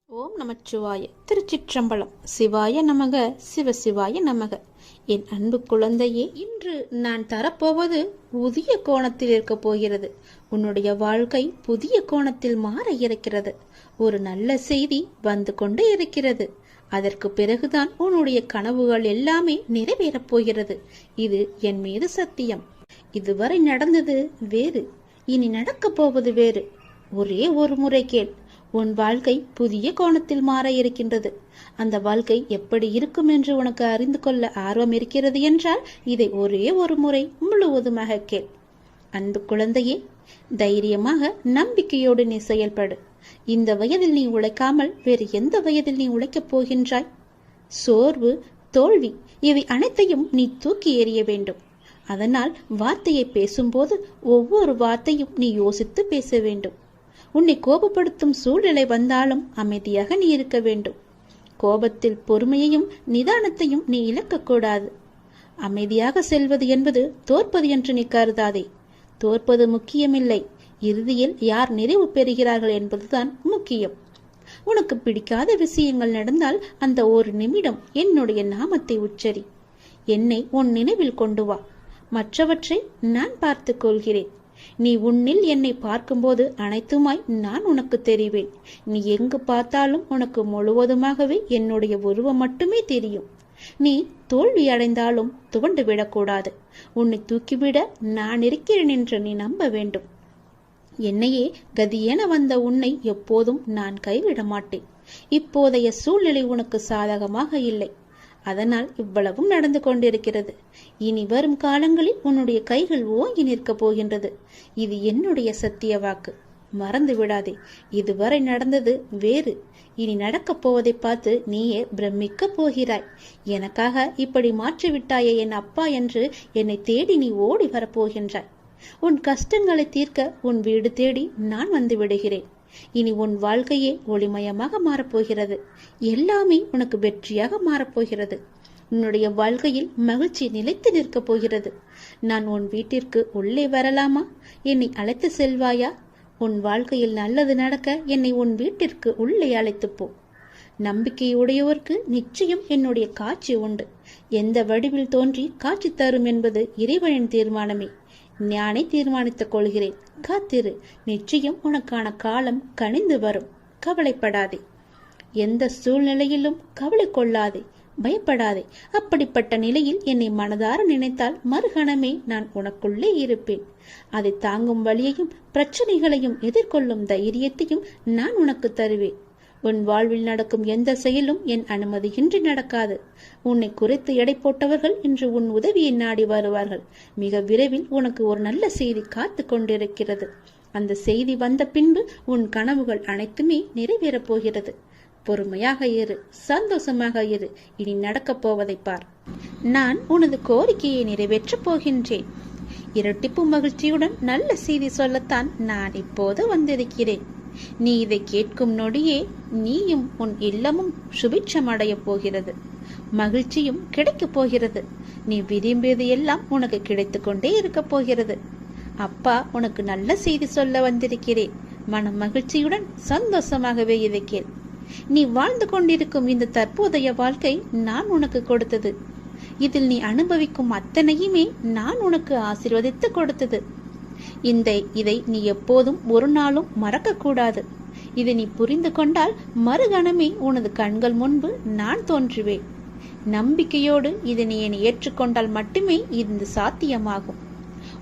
ஓம் நமச்சிவாய. திருச்சிற்றம்பலம். சிவாய நமக, சிவசிவாய நமக. என் அன்பு குழந்தையே, இன்று நான் தரப்போவது புதிய கோணத்தில் இருக்க போகிறது. உன்னுடைய வாழ்க்கை புதிய கோணத்தில் மாற இருக்கிறது. ஒரு நல்ல செய்தி வந்து கொண்டே இருக்கிறது. அதற்கு பிறகுதான் உன்னுடைய கனவுகள் எல்லாமே நிறைவேறப் போகிறது. இது என் மீது சத்தியம். இதுவரை நடந்தது வேறு, இனி நடக்கப் போவது வேறு. ஒரே ஒரு முறை கேள். உன் வாழ்க்கை புதிய கோணத்தில் மாற இருக்கின்றது. அந்த வாழ்க்கை எப்படி இருக்கும் என்று உனக்கு அறிந்து கொள்ள ஆர்வம் இருக்கிறது என்றால் இதை ஒரே ஒரு முறை முழுவதுமாக கேள். அன்பு குழந்தையே, தைரியமாக நம்பிக்கையோடு நீ செயல்படு. இந்த வயதில் நீ உழைக்காமல் வேறு எந்த வயதில் நீ உழைக்கப் போகின்றாய்? சோர்வு, தோல்வி இவை அனைத்தையும் நீ தூக்கி எறிய வேண்டும். அதனால் வார்த்தையை பேசும்போது ஒவ்வொரு வார்த்தையும் நீ யோசித்து பேச வேண்டும். உன்னை கோபப்படுத்தும் சூழ்நிலை வந்தாலும் அமைதியாக நீ இருக்க வேண்டும். கோபத்தில் பொறுமையையும் நிதானத்தையும் நீ இழக்கக்கூடாது. அமைதியாக செல்வது என்பது தோற்பது என்று நீ கருதாதே. தோற்பது முக்கியமில்லை, இறுதியில் யார் நிறைவு பெறுகிறார்கள் என்பதுதான் முக்கியம். உனக்கு பிடிக்காத விஷயங்கள் நடந்தால் அந்த ஒரு நிமிடம் என்னுடைய நாமத்தை உச்சரி. என்னை உன் நினைவில் கொண்டு வா. மற்றவற்றை நான் பார்த்துக் கொள்கிறேன். நீ உன்னில் என்னை பார்க்கும்போது அனைத்துமாய் நான் உனக்கு தெரிவேன். நீ எங்கு பார்த்தாலும் உனக்கு முழுவதுமாகவே என்னுடைய உருவம் மட்டுமே தெரியும். நீ தோல்வி அடைந்தாலும் துவண்டு விடக்கூடாது. உன்னை தூக்கிவிட நான் இருக்கிறேன் என்று நீ நம்ப வேண்டும். என்னையே கதியென வந்த உன்னை எப்போதும் நான் கைவிட மாட்டேன். இப்போதைய சூழ்நிலை உனக்கு சாதகமாக இல்லை. அதனால் இவ்வளவும் நடந்து கொண்டிருக்கிறது. இனி வரும் காலங்களில் உன்னுடைய கைகள் ஓங்கி நிற்கப் போகின்றது. இது என்னுடைய சத்திய வாக்கு. மறந்து விடாதே. இதுவரை நடந்தது வேறு, இனி நடக்கப் போவதை பார்த்து நீயே பிரமிக்க போகிறாய். எனக்காக இப்படி மாற்றிவிட்டாயே என் அப்பா என்று என்னை தேடி நீ ஓடி வரப்போகின்றாய். உன் கஷ்டங்களை தீர்க்க உன் வீடு தேடி நான் வந்து விடுகிறேன். இனி உன் வாழ்க்கையே ஒளிமயமாக மாறப்போகிறது. எல்லாமே உனக்கு வெற்றியாக மாறப்போகிறது. உன்னுடைய வாழ்க்கையில் மகிழ்ச்சி நிலைத்து நிற்கப் போகிறது. நான் உன் வீட்டிற்கு உள்ளே வரலாமா? என்னை அழைத்து செல்வாயா? உன் வாழ்க்கையில் நல்லது நடக்க என்னை உன் வீட்டிற்கு உள்ளே அழைத்து போ. நம்பிக்கையுடையவருக்கு நிச்சயம் என்னுடைய காட்சி உண்டு. எந்த வடிவில் தோன்றி காட்சி தரும் என்பது இறைவனின் தீர்மானமே. நானே தீர்மானித்துக் கொள்கிறேன். காத்திரு. நிச்சயம் உனக்கான காலம் கனிந்து வரும். கவலைப்படாதே. எந்த சூழ்நிலையிலும் கவலை கொள்ளாதே, பயப்படாதே. அப்படிப்பட்ட நிலையில் என்னை மனதார நினைத்தால் மறுகணமே நான் உனக்குள்ளே இருப்பேன். அதை தாங்கும் வழியையும் பிரச்சனைகளையும் எதிர்கொள்ளும் தைரியத்தையும் நான் உனக்கு தருவேன். உன் வாழ்வில் நடக்கும் எந்த செயலும் என் அனுமதியின்றி நடக்காது. உன்னை குறைத்து எடை போட்டவர்கள் இன்று உன் உதவியை நாடி வருவார்கள். மிக விரைவில் உனக்கு ஒரு நல்ல செய்தி காத்து கொண்டிருக்கிறது. அந்த செய்தி வந்த பின்பு உன் கனவுகள் அனைத்துமே நிறைவேறப் போகிறது. பொறுமையாக இரு, சந்தோஷமாக இரு. இனி நடக்கப் போவதை பார். நான் உனது கோரிக்கையை நிறைவேற்றப் போகின்றேன். இரட்டிப்பு மகிழ்ச்சியுடன் நல்ல செய்தி சொல்லத்தான் நான் இப்போது வந்திருக்கிறேன். நீ இதை கேட்கும் நொடியே நீயும் உன் இல்லமும் சுபிட்சம் அடையப் போகிறது. மகிழ்ச்சியும் கிடைக்கப் போகிறது. நீ விரும்பியது எல்லாம் உனக்கு கிடைத்து கொண்டே இருக்க போகிறது. அப்பா உனக்கு நல்ல செய்தி சொல்ல வந்திருக்கிறேன். மன மகிழ்ச்சியுடன் சந்தோஷமாகவே இதை கேள். நீ வாழ்ந்து கொண்டிருக்கும் இந்த தற்போதைய வாழ்க்கை நான் உனக்கு கொடுத்தது. இதில் நீ அனுபவிக்கும் அத்தனையுமே நான் உனக்கு ஆசீர்வதித்து கொடுத்தது. இதை நீ எப்போதும் ஒரு நாளும் மறக்க கூடாது. இதை நீ புரிந்து கொண்டால் மறுகணமே உனது கண்கள் முன்பு நான் தோன்றுவேன். நம்பிக்கையோடு இதை நீ என்னை ஏற்றுக்கொண்டால் மட்டுமே இது சாத்தியமாகும்.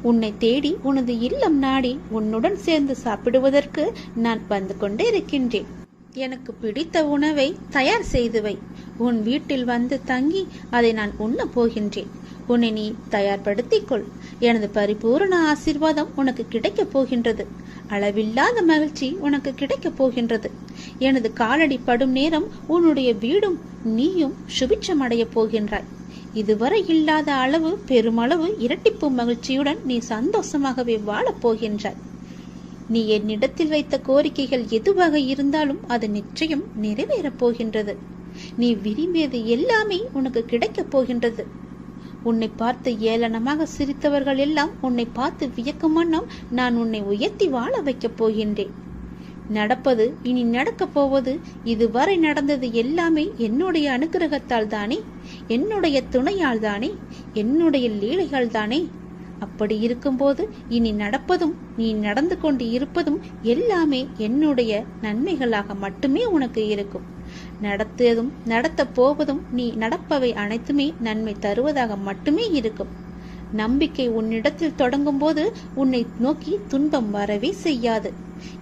உன்னை தேடி உனது இல்லம் நாடி உன்னுடன் சேர்ந்து சாப்பிடுவதற்கு நான் வந்து கொண்டே இருக்கின்றேன். எனக்கு பிடித்த உணவை தயார் செய்து வை. உன் வீட்டில் வந்து தங்கி அதை நான் உண்ண போகின்றேன். உன்னை நீ தயார்படுத்திக் கொள். எனது பரிபூரண ஆசீர்வாதம் உனக்கு கிடைக்கப் போகின்றது. அளவில்லாத மகிழ்ச்சி உனக்கு கிடைக்கப் போகின்றது. எனது காலடி படும் நேரம் உன்னுடைய வீடும் நீயும் சுபிட்சம் அடையப் போகின்றாய். இதுவரை இல்லாத அளவு பெருமளவு இரட்டிப்பு மகிழ்ச்சியுடன் நீ சந்தோஷமாகவே வாழப் போகின்றாய். நீ என்னிடத்தில் வைத்த கோரிக்கைகள் எதுவாக இருந்தாலும் அது நிச்சயம் நிறைவேறப் போகின்றது. நீ விரும்பியது எல்லாமே உனக்கு கிடைக்கப் போகின்றது. உன்னை பார்த்து ஏளனமாக சிரித்தவர்கள் எல்லாம் உன்னை பார்த்து வியக்கும் வண்ணம் நான் உன்னை உயர்த்தி வாழ வைக்கப் போகின்றேன். நடப்பது, இனி நடக்கப் போவது, இதுவரை நடந்தது எல்லாமே என்னுடைய அனுகிரகத்தால் தானே, என்னுடைய துணையால் தானே, என்னுடைய லீலைகள் தானே. அப்படி இருக்கும்போது இனி நடப்பதும் நீ நடந்து கொண்டு இருப்பதும் எல்லாமே என்னுடைய நன்மைகளாக மட்டுமே உனக்கு இருக்கும். நடத்தியதும் நடத்த போவதும் நீ நடப்பவை அனைத்துமே நன்மை தருவதாக மட்டுமே இருக்கும். நம்பிக்கை உன்னிடத்தில் தொடங்கும் போது உன்னை நோக்கி துன்பம் வரவே செய்யாது.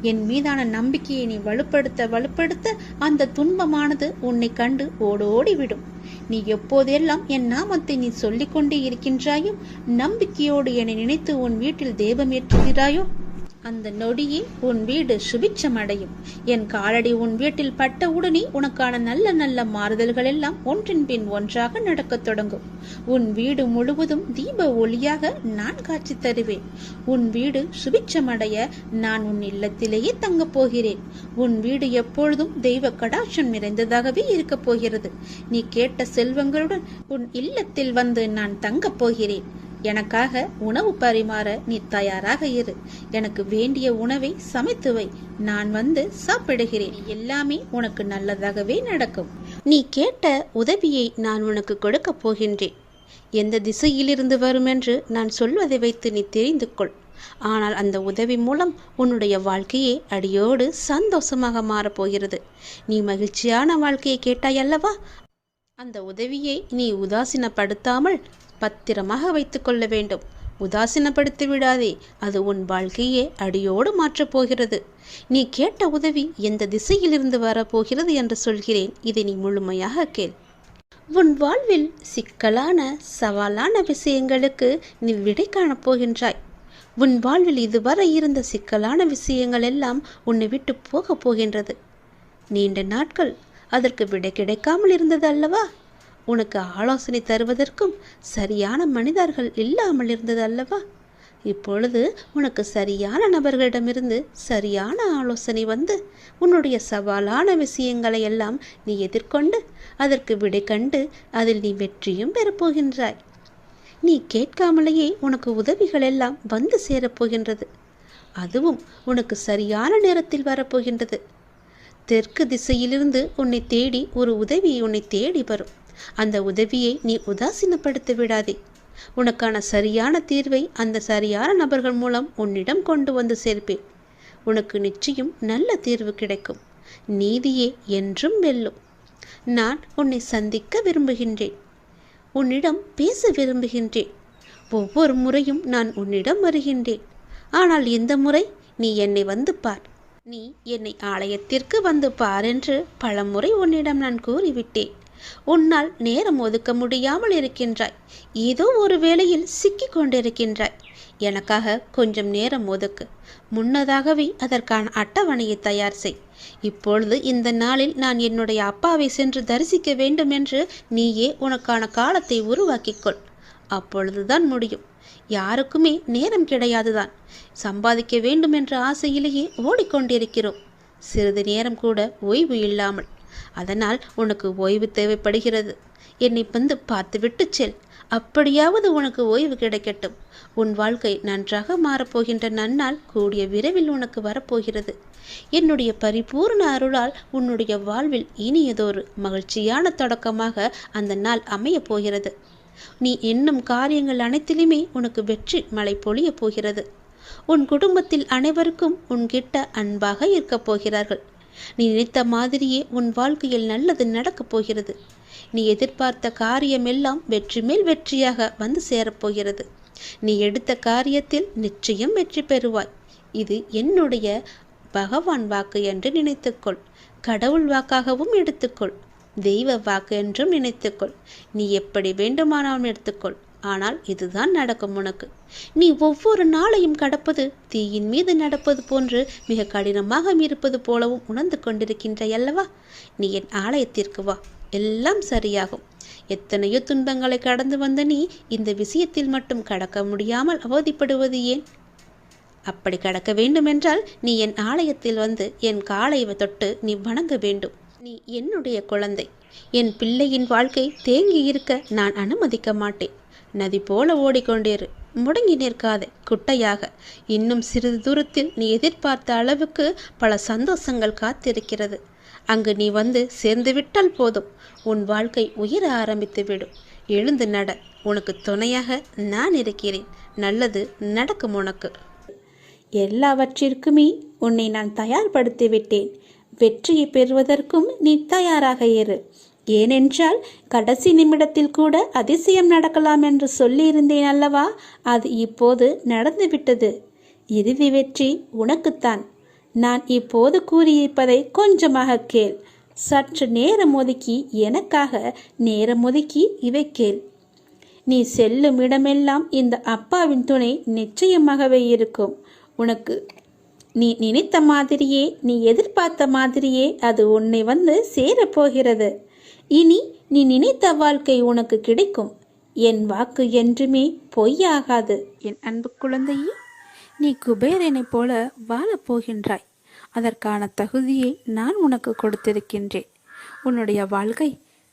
என் மீதான நம்பிக்கையை நீ வலுப்படுத்த அந்த துன்பமானது உன்னை கண்டு ஓடோடிவிடும். நீ எப்போதெல்லாம் என் நாமத்தை நீ சொல்லிக் கொண்டே இருக்கின்றாயோ, நம்பிக்கையோடு என்னை நினைத்து உன் வீட்டில் தெய்வம் ஏற்றுகிறாயோ, அந்த நொடியே உன் வீடு சுபிட்சம் அடையும். என் காலடி உன் வீட்டில் பட்டவுடனே உனக்கான நல்ல நல்ல மாறுதல்கள் எல்லாம் ஒன்றின் பின் ஒன்றாக நடக்கத் தொடங்கும். உன் வீடு முழுவதும் தீப ஒளியாக நான் காட்சி தருவேன். உன் வீடு சுபிட்சமடைய நான் உன் இல்லத்திலேயே தங்கப் போகிறேன். உன் வீடு எப்பொழுதும் தெய்வ கடாட்சம் நிறைந்ததாகவே இருக்கப் போகிறது. நீ கேட்ட செல்வங்களுடன் உன் இல்லத்தில் வந்து நான் தங்கப் போகிறேன். எனக்காக உணவு பரிமாற நீ தயாராக இரு. எனக்கு வேண்டிய உணவை சமைத்து வை. நான் வந்து சாப்பிடுகிறேன். எல்லாமே உனக்கு நல்லதாகவே நடக்கும். நீ கேட்ட உதவியை நான் உனக்கு கொடுக்க போகின்றேன். எந்த திசையிலிருந்து வரும் என்று நான் சொல்வதை வைத்து நீ தெரிந்து கொள். ஆனால் அந்த உதவி மூலம் உன்னுடைய வாழ்க்கையே அடியோடு சந்தோஷமாக மாறப்போகிறது. நீ மகிழ்ச்சியான வாழ்க்கையை கேட்டாயல்லவா? அந்த உதவியை நீ உதாசீனப்படுத்தாமல் பத்திரமாக வைத்துக் கொள்ள வேண்டும். உதாசீனப்படுத்தி விடாதே. அது உன் வாழ்க்கையே அடியோடு மாற்றப் போகிறது. நீ கேட்ட உதவி எந்த திசையிலிருந்து வரப்போகிறது என்று சொல்கிறேன். இதை நீ முழுமையாக கேள். உன் வாழ்வில் சிக்கலான சவாலான விஷயங்களுக்கு நீ விடை காணப் போகின்றாய். உன் வாழ்வில் இதுவரை இருந்த சிக்கலான விஷயங்கள் எல்லாம் உன்னை விட்டு போகப் போகின்றது. நீண்ட நாட்கள் அதற்கு விடை கிடைக்காமல் இருந்தது அல்லவா? உனக்கு ஆலோசனை தருவதற்கும் சரியான மனிதர்கள் இல்லாமல் இருந்தது அல்லவா? இப்பொழுது உனக்கு சரியான நபர்களிடமிருந்து சரியான ஆலோசனை வந்து உன்னுடைய சவாலான விஷயங்களை எல்லாம் நீ எதிர்கொண்டு அதற்கு விடை கண்டு அதில் நீ வெற்றியும் பெறப்போகின்றாய். நீ கேட்காமலேயே உனக்கு உதவிகள் எல்லாம் வந்து சேரப்போகின்றது. அதுவும் உனக்கு சரியான நேரத்தில் வரப்போகின்றது. தெற்கு திசையிலிருந்து உன்னை தேடி ஒரு உதவி உன்னை தேடி வரும். அந்த உதவியை நீ உதாசீனப்படுத்தி விடாதே. உனக்கான சரியான தீர்வை அந்த சரியான நபர்கள் மூலம் உன்னிடம் கொண்டு வந்து சேர்ப்பேன். உனக்கு நிச்சயம் நல்ல தீர்வு கிடைக்கும். நீதியே என்றும் வெல்லும். நான் உன்னை சந்திக்க விரும்புகின்றேன். உன்னிடம் பேச விரும்புகின்றேன். ஒவ்வொரு முறையும் நான் உன்னிடம் வருகின்றேன். ஆனால் இந்த முறை நீ என்னை வந்து பார். நீ என்னை ஆலயத்திற்கு வந்து பார் என்று பலமுறை உன்னிடம் நான் கூறிவிட்டேன். உன்னால் நேரம் ஒதுக்க முடியாமல் இருக்கின்றாய். ஏதோ ஒரு வேளையில் சிக்கிக் கொண்டிருக்கின்றாய். எனக்காக கொஞ்சம் நேரம் ஒதுக்கு. முன்னதாகவே அதற்கான அட்டவணையை தயார் செய். இப்பொழுது இந்த நாளில் நான் என்னுடைய அப்பாவை சென்று தரிசிக்க வேண்டும் என்று நீயே உனக்கான காலத்தை உருவாக்கிக்கொள். அப்பொழுதுதான் முடியும். யாருக்குமே நேரம் கிடையாதுதான். சம்பாதிக்க வேண்டும் என்ற ஆசையிலேயே ஓடிக்கொண்டிருக்கிறோம். சிறிது நேரம் கூட ஓய்வு இல்லாமல். அதனால் உனக்கு ஓய்வு தேவைப்படுகிறது. என்னை வந்து பார்த்துவிட்டு செல். அப்படியாவது உனக்கு ஓய்வு கிடைக்கட்டும். உன் வாழ்க்கை நன்றாக மாறப்போகின்ற நன்னாள் கூடிய விரைவில் உனக்கு வரப்போகிறது. என்னுடைய பரிபூர்ண அருளால் உன்னுடைய வாழ்வில் இனியதொரு மகிழ்ச்சியான தொடக்கமாக அந்த நாள் அமையப் போகிறது. நீ எண்ணும் காரியங்கள் அனைத்திலுமே உனக்கு வெற்றி மழை பொழியப் போகிறது. உன் குடும்பத்தில் அனைவருக்கும் உன்கிட்ட அன்பாக இருக்கப் போகிறார்கள். நீ நினைத்த மாதிரியே உன் வாழ்க்கையில் நல்லது நடக்கப் போகிறது. நீ எதிர்பார்த்த காரியமெல்லாம் வெற்றி மேல் வெற்றியாக வந்து சேரப்போகிறது. நீ எடுத்த காரியத்தில் நிச்சயம் வெற்றி பெறுவாய். இது என்னுடைய பகவான் வாக்கு என்று நினைத்துக்கொள். கடவுள் வாக்காகவும் எடுத்துக்கொள். தெய்வ வாக்கு என்றும் நினைத்துக்கொள். நீ எப்படி வேண்டுமானாலும் எடுத்துக்கொள். ஆனால் இதுதான் நடக்கும் உனக்கு. நீ ஒவ்வொரு நாளையும் கடப்பது தீயின் மீது நடப்பது போன்று மிக கடினமாக இருப்பது போலவும் உணர்ந்து கொண்டிருக்கின்றாய் அல்லவா? நீ என் ஆலயத்திற்கு வா, எல்லாம் சரியாகும். எத்தனையோ துன்பங்களை கடந்து வந்த நீ இந்த விஷயத்தில் மட்டும் கடக்க முடியாமல் அவதிப்படுவது ஏன்? அப்படி கடக்க வேண்டுமென்றால் நீ என் ஆலயத்தில் வந்து என் காலை தொட்டு நீ வணங்க வேண்டும். நீ என்னுடைய குழந்தை. என் பிள்ளையின் வாழ்க்கை தேங்கி இருக்க நான் அனுமதிக்க மாட்டேன். நதி போல ஓடிக்கொண்டிரு. முடங்கி நிற்காதே குட்டையாக. இன்னும் சிறிது தூரத்தில் நீ எதிர்பார்த்த அளவுக்கு பல சந்தோஷங்கள் காத்திருக்கிறது. அங்கு நீ வந்து சேர்ந்து விட்டால் போதும், உன் வாழ்க்கை உயர ஆரம்பித்து விடும். எழுந்து நட, உனக்கு துணையாக நான் இருக்கிறேன். நல்லது நடக்கும் உனக்கு. எல்லாவற்றிற்குமே உன்னை நான் தயார்படுத்தி விட்டேன். வெற்றியை பெறுவதற்கும் நீ தயாராக இரு. ஏனென்றால் கடைசி நிமிடத்தில் கூட அதிசயம் நடக்கலாம் என்று சொல்லியிருந்தேன் அல்லவா? அது இப்போது நடந்துவிட்டது. இறுதி வெற்றி உனக்குத்தான். நான் இப்போது கூறியிருப்பதை கொஞ்சமாக கேள். சற்று நேரம் ஒதுக்கி எனக்காக நேரம் ஒதுக்கி இவை கேள். நீ செல்லும் இடமெல்லாம் இந்த அப்பாவின் துணை நிச்சயமாகவே இருக்கும். உனக்கு நீ நினைத்த மாதிரியே, நீ எதிர்பார்த்த மாதிரியே அது உன்னை வந்து சேரப்போகிறது. இனி நீ நினைத்த வாழ்க்கை உனக்கு கிடைக்கும். என் வாக்கு என்றுமே பொய்யாகாது. என் அன்பு குழந்தையே, நீ குபேரனைப் போல வாழப்போகின்றாய். அதற்கான தகுதியை நான் உனக்கு கொடுத்திருக்கின்றேன். உன்னுடைய வாழ்க்கை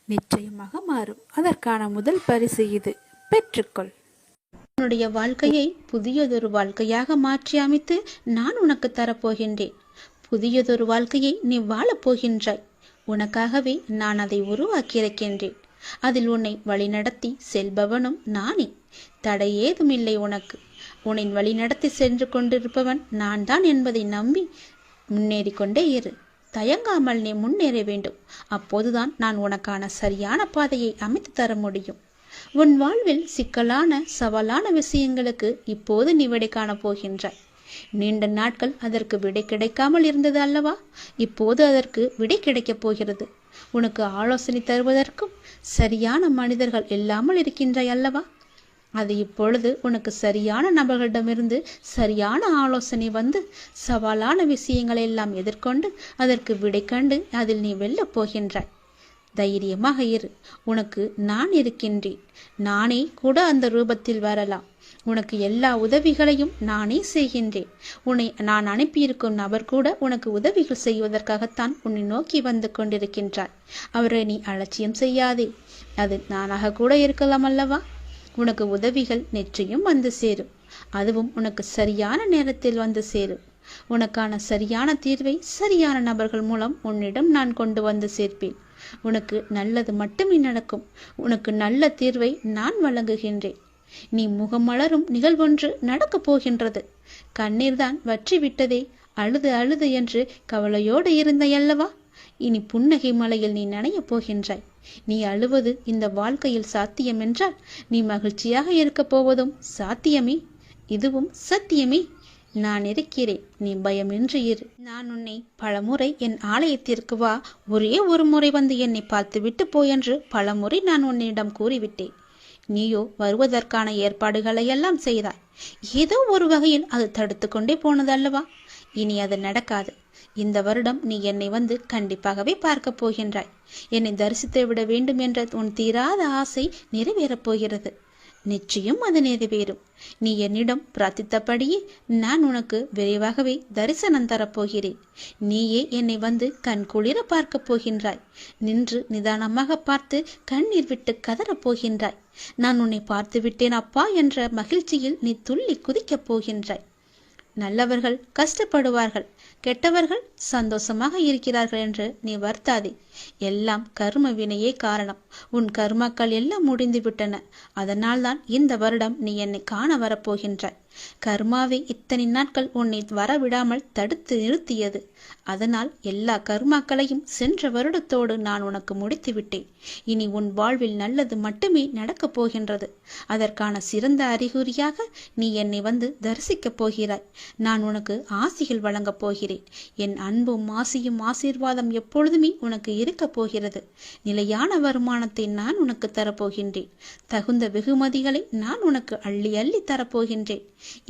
நிச்சயமாக மாறும். அதற்கான முதல் பரிசு இது, பெற்றுக்கொள். உன்னுடைய வாழ்க்கையை புதியதொரு வாழ்க்கையாக மாற்றி அமைத்து நான் உனக்கு தரப்போகின்றேன். புதியதொரு வாழ்க்கையை நீ வாழப்போகின்றாய். உனக்காகவே நான் அதை உருவாக்கியிருக்கின்றேன். அதில் உன்னை வழிநடத்தி செல்பவனும் நானே. தடை ஏதுமில்லை உனக்கு. உன்னை வழிநடத்தி சென்று கொண்டிருப்பவன் நான் தான் என்பதை நம்பி முன்னேறி கொண்டே இரு. தயங்காமல் நீ முன்னேற வேண்டும். அப்போதுதான் நான் உனக்கான சரியான பாதையை அமைத்து தர முடியும். உன் வாழ்வில் சிக்கலான சவாலான விஷயங்களுக்கு இப்போது நீ விடை காணப் போகின்றாய். நீண்ட நாட்கள் அதற்கு விடை கிடைக்காமல் இருந்தது அல்லவா? இப்போது அதற்கு விடை கிடைக்கப் போகிறது. உனக்கு ஆலோசனை தருவதற்கும் சரியான மனிதர்கள் இல்லாமல் இருக்கின்றாய் அல்லவா? அது இப்பொழுது உனக்கு சரியான நபர்களிடமிருந்து சரியான ஆலோசனை வந்து சவாலான விஷயங்களை எல்லாம் எதிர்கொண்டு அதற்கு விடை கண்டு அதில் நீ வெல்லப் போகின்றாய். தைரியமாக இரு. உனக்கு நான் இருக்கின்றேன். நானே கூட அந்த ரூபத்தில் வரலாம். உனக்கு எல்லா உதவிகளையும் நானே செய்கின்றேன். உன்னை நான் அனுப்பியிருக்கும் நபர் கூட உனக்கு உதவிகள் செய்வதற்காகத்தான் உன்னை நோக்கி வந்து கொண்டிருக்கின்றார். அவரை நீ அலட்சியம் செய்யாதே. அது நானாக கூட இருக்கலாம் அல்லவா? உனக்கு உதவிகள் நிச்சயம் வந்து சேரும். அதுவும் உனக்கு சரியான நேரத்தில் வந்து சேரும். உனக்கான சரியான தீர்வை சரியான நபர்கள் மூலம் உன்னிடம் நான் கொண்டு வந்து சேர்ப்பேன். உனக்கு நல்லது மட்டுமே நடக்கும். உனக்கு நல்ல தீர்வை நான் வழங்குகின்றேன். நீ முகமலரும் நிகழ்வொன்று நடக்கப் போகின்றது. கண்ணீர் தான் வற்றி விட்டதே, அழுது அழுது என்று கவலையோடு இருந்தையல்லவா? இனி புன்னகை மலையில் நீ நனையப் போகின்றாய். நீ அழுவது இந்த வாழ்க்கையில் சாத்தியம் என்றால் நீ மகிழ்ச்சியாக இருக்கப் போவதும் சாத்தியமே. இதுவும் சத்தியமே. நான் இருக்கிறேன். நீ பயமின்றி இரு. நான் உன்னை பலமுறை என் ஆலயத்திற்கு வா, ஒரே ஒரு முறை வந்து என்னை பார்த்துவிட்டு போ என்று பலமுறை நான் உன்னிடம் கூறிவிட்டேன். நீயோ வருவதற்கான ஏற்பாடுகளை எல்லாம் செய்தாய். ஏதோ ஒரு வகையில் அது தடுத்து கொண்டே போனது அல்லவா? இனி அது நடக்காது. இந்த வருடம் நீ என்னை வந்து கண்டிப்பாகவே பார்க்கப் போகின்றாய். என்னை தரிசித்து விட வேண்டும் என்ற உன் தீராத ஆசை நிறைவேறப் போகிறது. நிச்சயம் அது நிறைவேறும். நீ என்னிடம் பிரார்த்தித்தபடியே நான் உனக்கு விரைவாகவே தரிசனம் தரப்போகிறேன். நீயே என்னை வந்து கண் குளிர பார்க்கப் போகின்றாய். நின்று நிதானமாக பார்த்து கண்ணீர் விட்டு கதறப் போகின்றாய். நான் உன்னை பார்த்து விட்டேன் அப்பா என்ற மகிழ்ச்சியில் நீ துள்ளி குதிக்கப் போகின்றாய். நல்லவர்கள் கஷ்டப்படுவார்கள், கெட்டவர்கள் சந்தோஷமாக இருக்கிறார்கள் என்று நீ வருத்தாதே. எல்லாம் கர்ம வினையே காரணம். உன் கர்மாக்கள் எல்லாம் முடிந்து விட்டன. அதனால்தான் இந்த வருடம் நீ என்னை காண வரப்போகின்றாய். கர்மாவை இத்தனை நாட்கள் உன்னை வரவிடாமல் தடுத்து நிறுத்தியது. அதனால் எல்லா கர்மாக்களையும் சென்ற வருடத்தோடு நான் உனக்கு முடித்து விட்டேன். இனி உன் வாழ்வில் நல்லது மட்டுமே நடக்கப் போகின்றது. அதற்கான சிறந்த அறிகுறியாக நீ என்னை வந்து தரிசிக்கப் போகிறாய். நான் உனக்கு ஆசிகள் வழங்கப் போகிறேன். என் அன்பும் ஆசியும் ஆசீர்வாதம் எப்பொழுதுமே உனக்கு இருக்கப் போகிறது. நிலையான வருமானத்தை நான் உனக்கு தரப்போகின்றேன். தகுந்த வெகுமதிகளை நான் உனக்கு அள்ளி அள்ளி தரப்போகின்றேன்.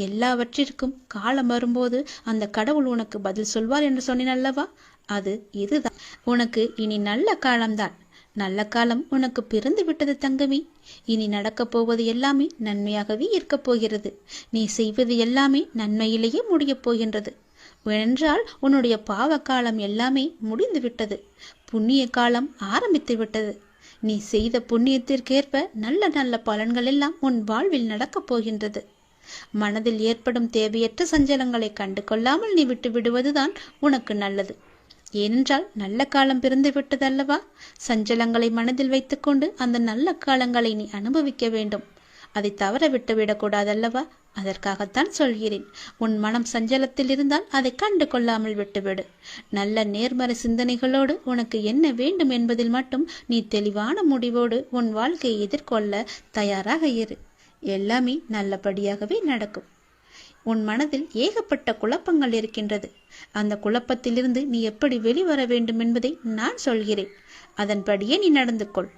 எல்லாவற்றிற்கும் காலம் வரும்போது அந்த கடவுள் உனக்கு பதில் சொல்வார் என்று சொன்னேன் அல்லவா? அது இதுதான். உனக்கு இனி நல்ல காலம்தான். நல்ல காலம் உனக்கு பிறந்து விட்டது தங்கமே. இனி நடக்கப் போவது எல்லாமே நன்மையாகவே இருக்கப் போகிறது. நீ செய்வது எல்லாமே நன்மையிலேயே முடியப் போகின்றது. ஏனென்றால் உன்னுடைய பாவ காலம் எல்லாமே முடிந்து விட்டது. புண்ணிய காலம் ஆரம்பித்து விட்டது. நீ செய்த புண்ணியத்திற்கேற்ப நல்ல நல்ல பலன்கள் எல்லாம் உன் வாழ்வில் நடக்கப் போகின்றது. மனதில் ஏற்படும் தேவையற்ற சஞ்சலங்களை கண்டு கொள்ளாமல் நீ விட்டு விடுவதுதான் உனக்கு நல்லது. ஏனென்றால் நல்ல காலம் பிறந்து விட்டதல்லவா? சஞ்சலங்களை மனதில் வைத்துக்கொண்டு அந்த நல்ல காலங்களை நீ அனுபவிக்க வேண்டும். அதை தவற விட்டுவிடக்கூடாதல்லவா? அதற்காகத்தான் சொல்கிறேன். உன் மனம் சஞ்சலத்தில் இருந்தால் அதை கண்டு கொள்ளாமல் விட்டுவிடு. நல்ல நேர்மறை சிந்தனைகளோடு உனக்கு என்ன வேண்டும் என்பதில் மட்டும் நீ தெளிவான முடிவோடு உன் வாழ்க்கையை எதிர்கொள்ள தயாராக இரு. எல்லாமே நல்லபடியாகவே நடக்கும். உன் மனதில் ஏகப்பட்ட குழப்பங்கள் இருக்கின்றது. அந்த குழப்பத்திலிருந்து நீ எப்படி வெளிவர வேண்டும் என்பதை நான் சொல்கிறேன். அதன்படியே நீ நடந்து கொள்.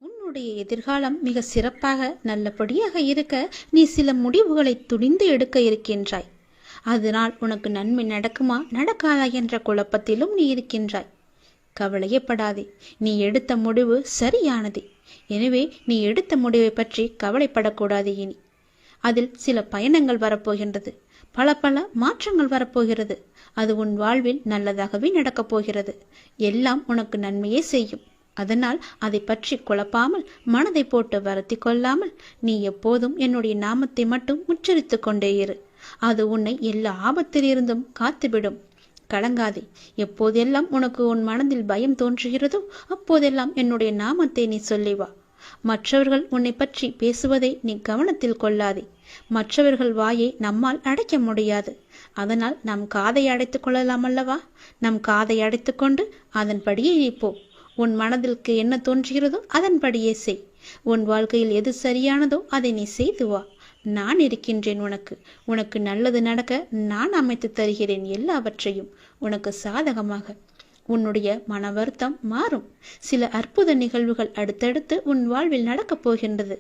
உன்னுடைய எதிர்காலம் மிக சிறப்பாக நல்லபடியாக இருக்க நீ சில முடிவுகளை துணிந்து எடுக்க இருக்கின்றாய். அதனால் உனக்கு நன்மை நடக்குமா நடக்காதா என்ற குழப்பத்திலும் நீ இருக்கின்றாய். கவலையப்படாதே. நீ எடுத்த முடிவு சரியானதே. எனவே நீ எடுத்த முடிவை பற்றி கவலைப்படக்கூடாது. இனி அதில் சில பயணங்கள் வரப்போகின்றது. பல பல மாற்றங்கள் வரப்போகிறது. அது உன் வாழ்வில் நல்லதாகவே நடக்கப் போகிறது. எல்லாம் உனக்கு நன்மையே செய்யும். அதனால் அதை பற்றி குழப்பாமல், மனதை போட்டு வருத்தி கொள்ளாமல் நீ எப்போதும் என்னுடைய நாமத்தை மட்டும் உச்சரித்து கொண்டே இரு. அது உன்னை எல்லா ஆபத்திலிருந்தும் காத்துவிடும். கலங்காதே. எப்போதெல்லாம் உனக்கு உன் மனதில் பயம் தோன்றுகிறதோ அப்போதெல்லாம் என்னுடைய நாமத்தை நீ சொல்லி வா. மற்றவர்கள் உன்னை பற்றி பேசுவதை நீ கவனத்தில் கொள்ளாதே. மற்றவர்கள் வாயை நம்மால் அடைக்க முடியாது. அதனால் நம் காதை அடைத்துக் கொள்ளலாம் அல்லவா? நம் காதை அடைத்துக் கொண்டு அதன்படியே நீ போ. உன் மனதிற்கு என்ன தோன்றுகிறதோ அதன்படியே செய். உன் வாழ்க்கையில் எது சரியானதோ அதை நீ செய்து வா. நான் இருக்கின்றேன் உனக்கு. உனக்கு நல்லது நடக்க நான் அமைத்து தருகிறேன் எல்லாவற்றையும் உனக்கு சாதகமாக. உன்னுடைய மன வருத்தம் மாறும். சில அற்புத நிகழ்வுகள் அடுத்தடுத்து உன் வாழ்வில் நடக்கப் போகின்றது.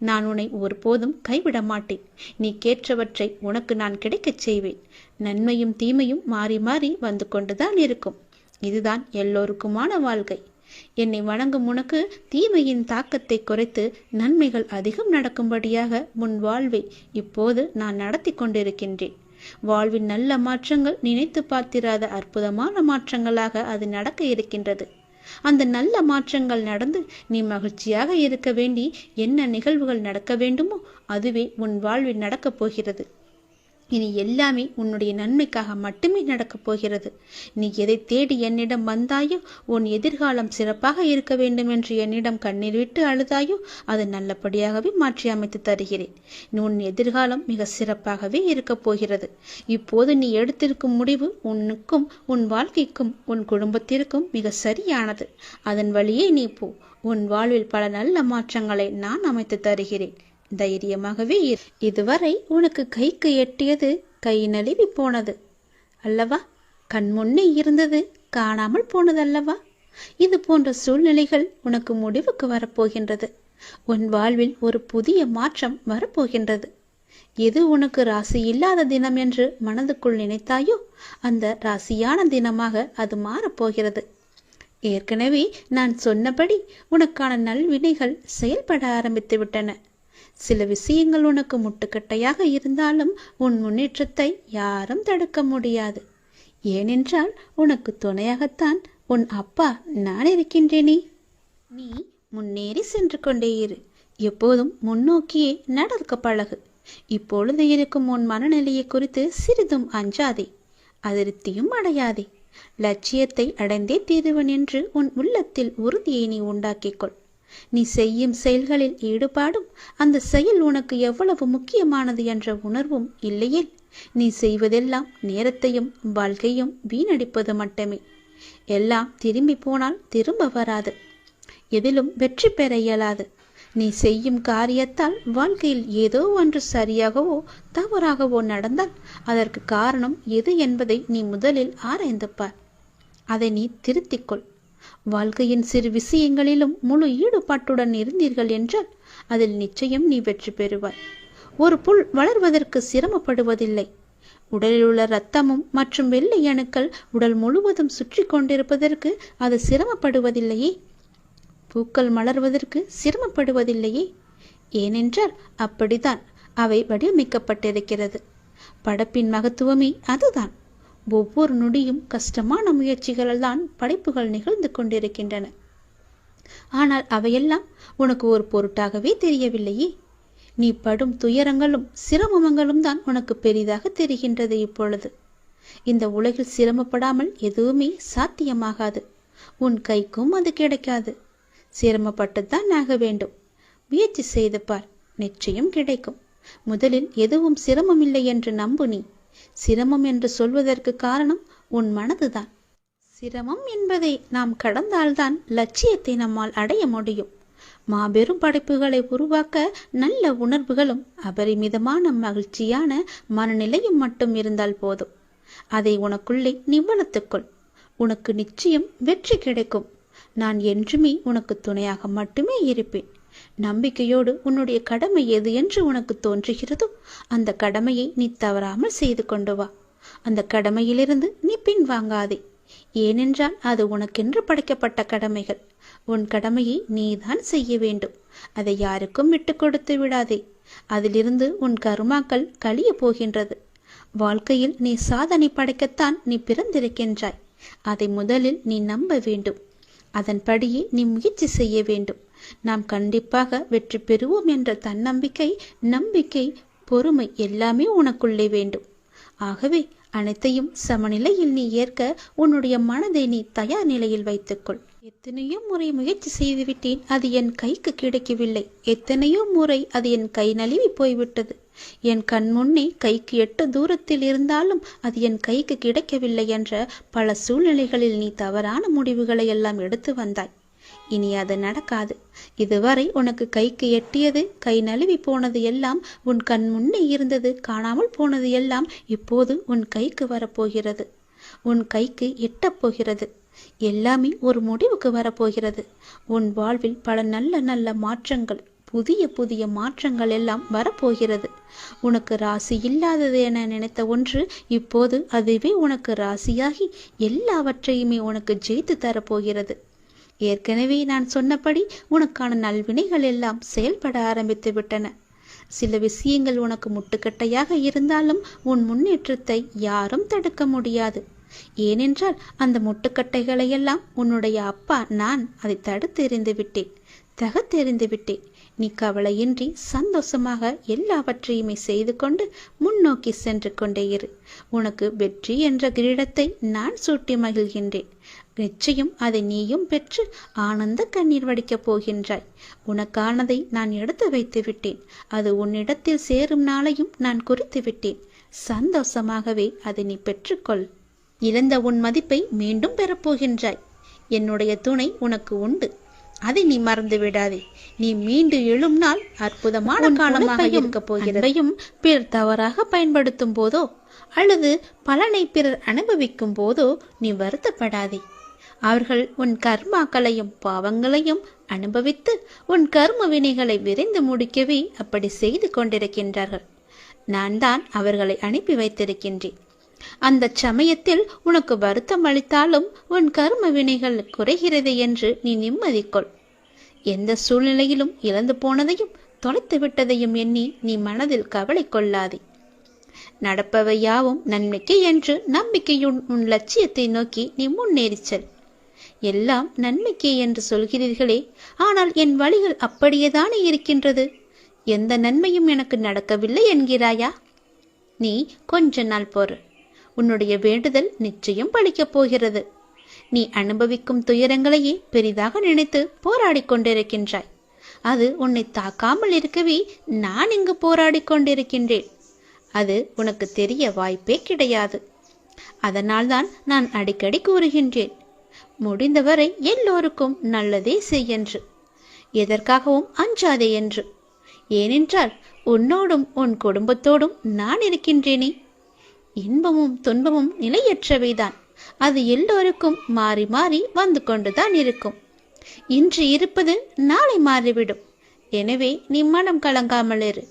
நான் உன்னை ஒருபோதும் கைவிட மாட்டேன். நீ கேட்டவற்றை உனக்கு நான் கிடைக்கச் செய்வேன். நன்மையும் தீமையும் மாறி மாறி வந்து கொண்டுதான் இருக்கும். இதுதான் எல்லோருக்குமான வாழ்க்கை. என்னை வணங்கும் உனக்கு தீமையின் தாக்கத்தை குறைத்து நன்மைகள் அதிகம் நடக்கும்படியாக உன் வாழ்வை இப்போது நான் நடத்தி கொண்டிருக்கின்றேன். வாழ்வின் நல்ல மாற்றங்கள் நினைத்து பார்த்திராத அற்புதமான மாற்றங்களாக அது நடக்க இருக்கின்றது. அந்த நல்ல மாற்றங்கள் நடந்து நீ மகிழ்ச்சியாக இருக்க வேண்டி என்ன நிகழ்வுகள் நடக்க வேண்டுமோ அதுவே உன் வாழ்வில் நடக்கப் போகிறது. இனி எல்லாமே உன்னுடைய நன்மைக்காக மட்டுமே நடக்கப் போகிறது. நீ எதை தேடி என்னிடம் வந்தாயோ, உன் எதிர்காலம் சிறப்பாக இருக்க வேண்டும் என்று என்னிடம் கண்ணீர் விட்டு அழுதாயோ, அது நல்லபடியாகவே மாற்றி அமைத்து தருகிறேன். உன் எதிர்காலம் மிக சிறப்பாகவே இருக்கப் போகிறது. இப்போது நீ எடுத்திருக்கும் முடிவு உனக்கும் உன் வாழ்க்கைக்கும் உன் குடும்பத்திற்கும் மிக சரியானது. அதன் வழியே நீ போ. உன் வாழ்வில் பல நல்ல மாற்றங்களை நான் அமைத்து தருகிறேன். தைரியமாகவே இரு. இதுவரை உனக்கு கைக்கு எட்டியது கை நழுவி போனது அல்லவா? கண் முன்னே இருந்தது காணாமல் போனதல்லவா? இது போன்ற சூழ்நிலைகள் உனக்கு முடிவுக்கு வரப்போகின்றது. உன் வாழ்வில் ஒரு புதிய மாற்றம் வரப்போகின்றது. எது உனக்கு ராசி இல்லாத தினம் என்று மனதுக்குள் நினைத்தாயோ அந்த ராசியான தினமாக அது மாறப்போகிறது. ஏற்கனவே நான் சொன்னபடி உனக்கான நல்வினைகள் செயல்பட ஆரம்பித்து விட்டன. சில விஷயங்கள் உனக்கு முட்டுக்கட்டையாக இருந்தாலும் உன் முன்னேற்றத்தை யாரும் தடுக்க முடியாது. ஏனென்றால் உனக்கு துணையாகத்தான் உன் அப்பா நான் இருக்கின்றேனே. நீ முன்னேறி சென்று கொண்டே இரு. எப்போதும் முன்னோக்கியே நடக்க பழகு. இப்பொழுது இருக்கும் உன் மனநிலையை குறித்து சிறிதும் அஞ்சாதே, அதிருப்தியும் அடையாதே. லட்சியத்தை அடைந்தே தீருவன் என்று உன் உள்ளத்தில் உறுதியை நீ உண்டாக்கிக்கொள். நீ செய்யும் செயல்களில் ஈடுபாடும் அந்த செயல் உனக்கு எவ்வளவு முக்கியமானது என்ற உணர்வும் இல்லையேல் நீ செய்வதெல்லாம் நேரத்தையும் வாழ்க்கையும் வீணடிப்பது மட்டுமே. எல்லாம் திரும்பி போனால் திரும்ப வராது. எதிலும் வெற்றி பெற இயலாது. நீ செய்யும் காரியத்தால் வாழ்க்கையில் ஏதோ ஒன்று சரியாகவோ தவறாகவோ நடந்தால் அதற்கு காரணம் எது என்பதை நீ முதலில் ஆராய்ந்து பார். அதை நீ திருத்திக்கொள். வாழ்க்கையின் சிறு விஷயங்களிலும் முழு ஈடுபாட்டுடன் இருந்தீர்கள் என்றால் அதில் நிச்சயம் நீ வெற்றி பெறுவாய். ஒரு புல் வளர்வதற்கு சிரமப்படுவதில்லை. உடலில் உள்ள இரத்தமும் மற்றும் வெள்ளை அணுக்கள் உடல் முழுவதும் சுற்றி கொண்டிருப்பதற்கு அது சிரமப்படுவதில்லையே. பூக்கள் மலர்வதற்கு சிரமப்படுவதில்லையே. ஏனென்றால் அப்படித்தான் அவை வடிவமைக்கப்பட்டிருக்கிறது. படைப்பின் மகத்துவமே அதுதான். ஒவ்வொரு நொடியும் கஷ்டமான முயற்சிகளால் தான் படைப்புகள் நிகழ்ந்து கொண்டிருக்கின்றன. ஆனால் அவையெல்லாம் உனக்கு ஒரு பொருட்டாகவே தெரியவில்லையே. நீ படும் துயரங்களும் சிரமங்களும் தான் உனக்கு பெரிதாக தெரிகின்றது இப்பொழுது. இந்த உலகில் சிரமப்படாமல் எதுவுமே சாத்தியமாகாது. உன் கைக்கும் அது கிடைக்காது. சிரமப்பட்டுத்தான் ஆக வேண்டும். முயற்சி செய்து பார், நிச்சயம் கிடைக்கும். முதலில் எதுவும் சிரமமில்லை என்று நம்பு. நீ சிரமம் என்று சொல்வதற்கு காரணம் உன் மனதுதான். சிரமம் என்பதை நாம் கடந்தால்தான் லட்சியத்தை நம்மால் அடைய முடியும். மாபெரும் படைப்புகளை உருவாக்க நல்ல உணர்வுகளும் அபரிமிதமான மகிழ்ச்சியான மனநிலையும் மட்டும் இருந்தால் போதும். அதை உனக்குள்ளே நீ வளர்த்துக்கொள். உனக்கு நிச்சயம் வெற்றி கிடைக்கும். நான் என்றுமே உனக்கு துணையாக மட்டுமே இருப்பேன். நம்பிக்கையோடு உன்னுடைய கடமை எது என்று உனக்கு தோன்றுகிறதோ அந்த கடமையை நீ தவறாமல் செய்து கொண்டு வா. அந்த கடமையிலிருந்து நீ பின்வாங்காதே. ஏனென்றால் அது உனக்கென்று படைக்கப்பட்ட கடமைகள். உன் கடமையை நீதான் செய்ய வேண்டும். அதை யாருக்கும் விட்டு கொடுத்து விடாதே. அதிலிருந்து உன் கர்மாக்கள் கழிய போகின்றது. வாழ்க்கையில் நீ சாதனை படைக்கத்தான் நீ பிறந்திருக்கின்றாய். அதை முதலில் நீ நம்ப வேண்டும். அதன்படியே நீ முயற்சி செய்ய வேண்டும். நாம் கண்டிப்பாக வெற்றி பெறுவோம் என்ற தன்னம்பிக்கை, நம்பிக்கை, பொறுமை எல்லாமே உனக்குள்ளே வேண்டும். ஆகவே அனைத்தையும் சமநிலையில் நீ ஏற்க உன்னுடைய மனதை நீ தயார் நிலையில் வைத்துக்கொள். எத்தனையோ முறை முயற்சி செய்துவிட்டேன், அது என் கைக்கு கிடைக்கவில்லை. எத்தனையோ முறை அது என் கை நழுவி போய்விட்டது. என் கண் முன்னே கைக்கு எட்ட தூரத்தில் இருந்தாலும் அது என் கைக்கு கிடைக்கவில்லை என்ற பல சூழ்நிலைகளில் நீ தவறான முடிவுகளை எல்லாம் எடுத்து வந்தாய். இனி அது நடக்காது. இதுவரை உனக்கு கைக்கு எட்டியது, கை நழுவி போனது எல்லாம், உன் கண் முன்னே இருந்தது, காணாமல் போனது எல்லாம் இப்போது உன் கைக்கு வரப்போகிறது. உன் கைக்கு எட்டப் போகிறது. எல்லாமே ஒரு முடிவுக்கு வரப்போகிறது. உன் வாழ்வில் பல நல்ல நல்ல மாற்றங்கள், புதிய புதிய மாற்றங்கள் எல்லாம் வரப்போகிறது. உனக்கு ராசி இல்லாதது என நினைத்த ஒன்று இப்போது அதுவே உனக்கு ராசியாகி எல்லாவற்றையுமே உனக்கு ஜெயித்து தரப்போகிறது. ஏற்கனவே நான் சொன்னபடி உனக்கான நல்வினைகள் எல்லாம் செயல்பட ஆரம்பித்து விட்டன. சில விஷயங்கள் உனக்கு முட்டுக்கட்டையாக இருந்தாலும் உன் முன்னேற்றத்தை யாரும் தடுக்க முடியாது. ஏனென்றால் அந்த முட்டுக்கட்டைகளை எல்லாம் உன்னுடைய அப்பா நான் அதை தடுத்து எறிந்து விட்டேன், தகர்த்தெறிந்து விட்டேன். நீ கவலையின்றி சந்தோஷமாக எல்லாவற்றையுமே செய்து கொண்டு முன்னோக்கி சென்று கொண்டே இரு. உனக்கு வெற்றி என்ற கிரீடத்தை நான் சூட்டி மகிழ்கின்றேன். நிச்சயம் அதை நீயும் பெற்று ஆனந்த கண்ணீர் வடிக்கப் போகின்றாய். உனக்கானதை நான் எடுத்து வைத்து விட்டேன். அது உன்னிடத்தில் சேரும் நாளையும் நான் குறித்து விட்டேன். சந்தோஷமாகவே அதை நீ பெற்றுக்கொள். இழந்த உன் மதிப்பை மீண்டும் பெறப்போகின்றாய். என்னுடைய துணை உனக்கு உண்டு. அதை நீ மறந்து விடாதே. நீ மீண்டு எழும் நாள் அற்புதமான காலமாக இருக்க போகிறது. பிறர் தவறாக பயன்படுத்தும் போதோ அல்லது பலனை பிறர் அனுபவிக்கும் போதோ நீ வருத்தப்படாதே. அவர்கள் உன் கர்மாக்களையும் பாவங்களையும் அனுபவித்து உன் கர்ம வினைகளை விரைந்து முடிக்கவே அப்படி செய்து கொண்டிருக்கின்றார்கள். நான் தான் அவர்களை அனுப்பி வைத்திருக்கின்றேன். அந்த சமயத்தில் உனக்கு வருத்தம் அளித்தாலும் உன் கர்ம வினைகள் குறைகிறது என்று நீ நிம்மதி கொள். எந்த சூழ்நிலையிலும் இழந்து போனதையும் தொலைத்து விட்டதையும் எண்ணி நீ மனதில் கவலை கொள்ளாதே. நடப்பவை யாவும் நன்மைக்கு என்று நம்பிக்கையுடன் உன் லட்சியத்தை நோக்கி நீ முன்னேறிச்சல். எல்லாம் நன்மைக்கே என்று சொல்கிறீர்களே, ஆனால் என் வழிகள் அப்படியேதானே இருக்கின்றது. எந்த நன்மையும் எனக்கு நடக்கவில்லை என்கிறாயா? நீ கொஞ்ச நாள் பொறு. உன்னுடைய வேண்டுதல் நிச்சயம் பலிக்கப் போகிறது. நீ அனுபவிக்கும் துயரங்களையே பெரிதாக நினைத்து போராடி கொண்டிருக்கின்றாய். அது உன்னை தாக்காமல் இருக்கவே நான் இங்கு போராடி கொண்டிருக்கின்றேன். அது உனக்கு தெரிய வாய்ப்பே கிடையாது. அதனால்தான் நான் அடிக்கடி கூறுகின்றேன், முடிந்தவரை எல்லோருக்கும் நல்லதே செய் என்று, எதற்காகவும் அஞ்சாதே என்று. ஏனென்றால் உன்னோடும் உன் குடும்பத்தோடும் நான் இருக்கின்றேனே. இன்பமும் துன்பமும் நிலையற்றவைதான். அது எல்லோருக்கும் மாறி மாறி வந்து கொண்டுதான் இருக்கும். இன்று இருப்பது நாளை மாறிவிடும். எனவே நீ மனம் கலங்காமல் இரு.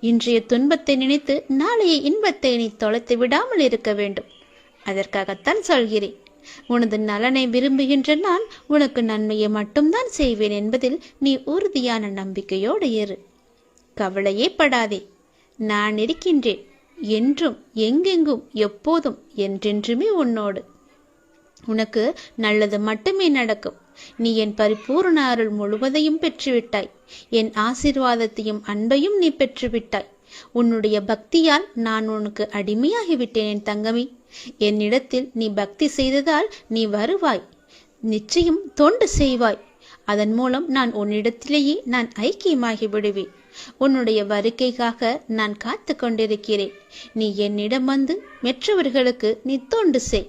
இன்றைய துன்பத்தை நினைத்து நாளைய இன்பத்தை நீ தொலைத்து விடாமல் இருக்க வேண்டும். அதற்காகத்தான் சொல்கிறேன். உனது நலனை விரும்புகின்ற நான் உனக்கு நன்மையை மட்டும்தான் செய்வேன் என்பதில் நீ உறுதியான நம்பிக்கையோடு இரு. கவலையே படாதே. நான் இருக்கின்றேன். என்றும் எங்கெங்கும் எப்போதும் என்றென்றுமே உன்னோடு. உனக்கு நல்லது மட்டுமே நடக்கும். நீ என் பரிபூர்ண அருள் முழுவதையும் பெற்றுவிட்டாய். என் ஆசீர்வாதத்தையும் அன்பையும் நீ பெற்றுவிட்டாய். உன்னுடைய பக்தியால் நான் உனக்கு அடிமையாகிவிட்டேன் என் தங்கமே. என்னிடத்தில் நீ பக்தி செய்ததால் நீ வருவாய், நிச்சயம் தொண்டு செய்வாய். அதன் மூலம் நான் உன்னிடத்திலேயே நான் ஐக்கியமாகி விடுவேன். உன்னுடைய வருகைக்காக நான் காத்து கொண்டிருக்கிறேன். நீ என்னிடம் வந்து மற்றவர்களுக்கு நீ தொண்டு செய்.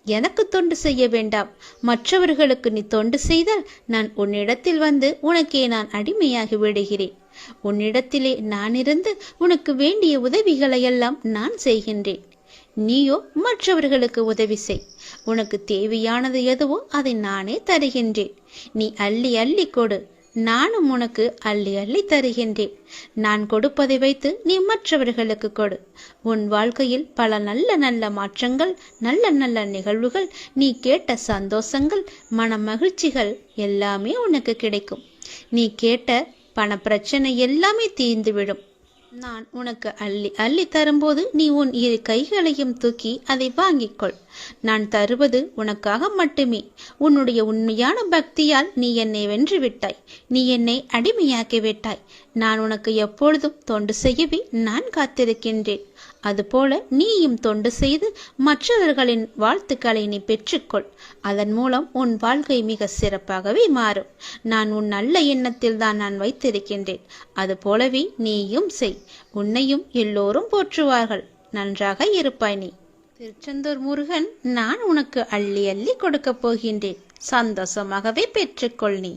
எனக்கு தொண்டு செய்ய வேண்டாம், மற்றவர்களுக்கு நீ தொண்டு செய்தால் நான் உன்னிடத்தில் வந்து உனக்கே நான் அடிமையாகி விடுகிறேன். உன்னிடத்திலே நான் இருந்து உனக்கு வேண்டிய உதவிகளை எல்லாம் நான் செய்கின்றேன். நீயோ மற்றவர்களுக்கு உதவி செய். உனக்கு தேவையானது எதுவோ அதை நானே தருகின்றேன். நீ அள்ளி அள்ளி கொடு, நானும் உனக்கு அள்ளி அள்ளி தருகின்றேன். நான் கொடுப்பதை வைத்து நீ மற்றவர்களுக்கு கொடு. உன் வாழ்க்கையில் பல நல்ல நல்ல மாற்றங்கள், நல்ல நல்ல நிகழ்வுகள், நீ கேட்ட சந்தோஷங்கள், மன மகிழ்ச்சிகள் எல்லாமே உனக்கு கிடைக்கும். நீ கேட்ட பண பிரச்சனை எல்லாமே தீர்ந்துவிடும். நான் உனக்கு அள்ளி அள்ளி தரும்போது நீ உன் இரு கைகளையும் தூக்கி அதை வாங்கிக்கொள். நான் தருவது உனக்காக மட்டுமே. உன்னுடைய உண்மையான பக்தியால் நீ என்னை வென்று விட்டாய். நீ என்னை அடிமையாக்கி விட்டாய். நான் உனக்கு எப்பொழுதும் தொண்டு செய்யவே நான் காத்திருக்கின்றேன். அதுபோல நீயும் தொண்டு செய்து மற்றவர்களின் வாழ்த்துக்களை நீ பெற்றுக்கொள். அதன் மூலம் உன் வாழ்க்கை மிக சிறப்பாகவே மாறும். நான் உன் நல்ல எண்ணத்தில் தான் நான் வைத்திருக்கின்றேன். அது போலவே நீயும் செய். உன்னையும் எல்லோரும் போற்றுவார்கள். நன்றாக இருப்பாய் நீ. திருச்செந்தூர் முருகன் நான் உனக்கு அள்ளி அள்ளி கொடுக்க போகின்றேன். சந்தோஷமாகவே பெற்றுக்கொள் நீ.